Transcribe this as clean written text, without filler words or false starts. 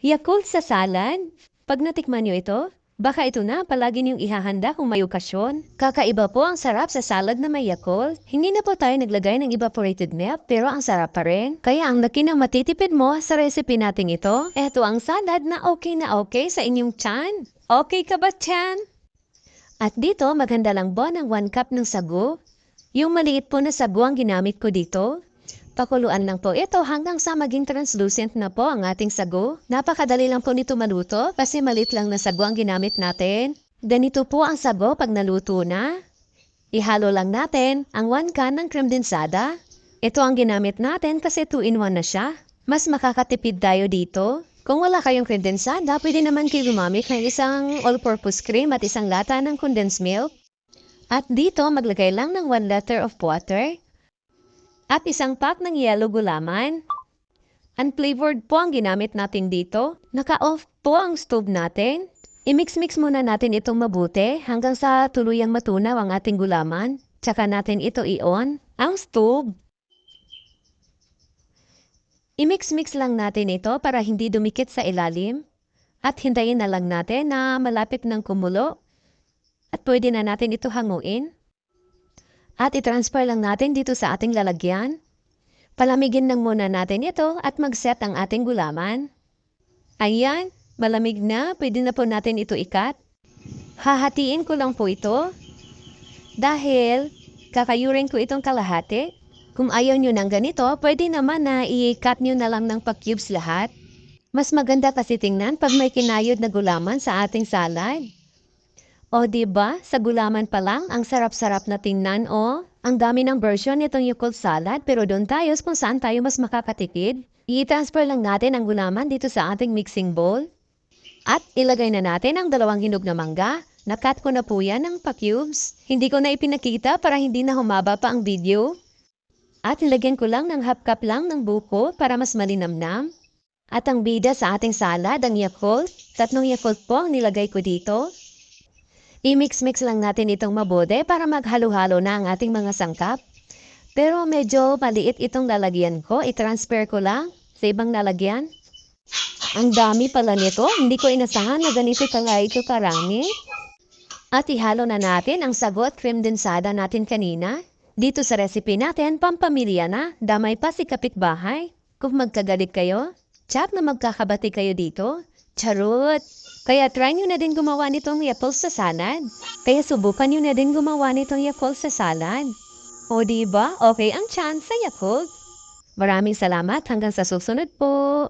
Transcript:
Yakult sa salad? Pag natikman nyo ito, baka ito na palagi niyong ihahanda kung may okasyon. Kakaiba po ang sarap sa salad na may Yakult. Hindi na po tayo naglagay ng evaporated milk pero ang sarap pa rin. Kaya ang laki ng matitipid mo sa recipe nating ito. Ito ang salad na okay sa inyong tiyan. Okay ka ba, tiyan? At dito, maganda lang po ng 1 cup ng sago. Yung maliit po na sago ang ginamit ko dito. Pakuluan lang po ito hanggang sa maging translucent na po ang ating sago. Napakadali lang po nito maluto kasi maliit lang na sago ang ginamit natin. Ganito po ang sago pag naluto na. Ihalo lang natin ang 1 can ng creme densada. Ito ang ginamit natin kasi 2-in-1 na siya. Mas makakatipid tayo dito. Kung wala kayong creme densada, pwede naman kayo gumamit ng isang all-purpose cream at isang lata ng condensed milk. At dito, maglagay lang ng 1 liter of water. At isang pack ng yellow gulaman. Unflavored po ang ginamit natin dito. Naka-off po ang stove natin. I-mix-mix muna natin itong mabuti hanggang sa tuluyang matunaw ang ating gulaman. Tsaka natin ito i-on ang stove. I-mix-mix lang natin ito para hindi dumikit sa ilalim. At hintayin na lang natin na malapit ng kumulo. At pwede na natin ito hanguin. At i-transfer lang natin dito sa ating lalagyan. Palamigin lang muna natin ito at mag-set ang ating gulaman. Ayan, malamig na. Pwede na po natin ito ikat. Hahatiin ko lang po ito. Dahil kakayurin ko itong kalahati. Kung ayaw nyo ng ganito, pwede naman na i-cut nyo na lang ng pa-cubes lahat. Mas maganda kasi tingnan pag may kinayod na gulaman sa ating salad. O diba, sa gulaman pa lang, ang sarap-sarap na tingnan o. Ang dami ng version nitong Yakult salad pero doon tayo kung saan tayo mas makakatipid. I-transfer lang natin ang gulaman dito sa ating mixing bowl. At ilagay na natin ang 2 hinog na mangga. Nakat ko na po yan ng pa-cubes. Hindi ko na ipinakita para hindi na humaba pa ang video. At ilagyan ko lang ng half cup lang ng buko para mas malinamnam. At ang bida sa ating salad, ang Yakult. 3 Yakult po ang nilagay ko dito. I-mix-mix lang natin itong mabuti para maghalo-halo na ang ating mga sangkap. Pero medyo maliit itong lalagyan ko. I-transfer ko lang sa ibang lalagyan. Ang dami pala nito. Hindi ko inasahan na ganito pala ito karami. At ihalo na natin ang sago at creme densada natin kanina. Dito sa recipe natin, pampamilya na. Damay pa si kapitbahay. Kung magkagalit kayo, tsak na magkakabati kayo dito. Charot! Kaya try nyo na din gumawa nitong Yakult sa salad. Kaya subukan nyo na din gumawa nitong Yakult sa salad. O diba, okay ang chance sa Yakult. Maraming salamat hanggang sa susunod po.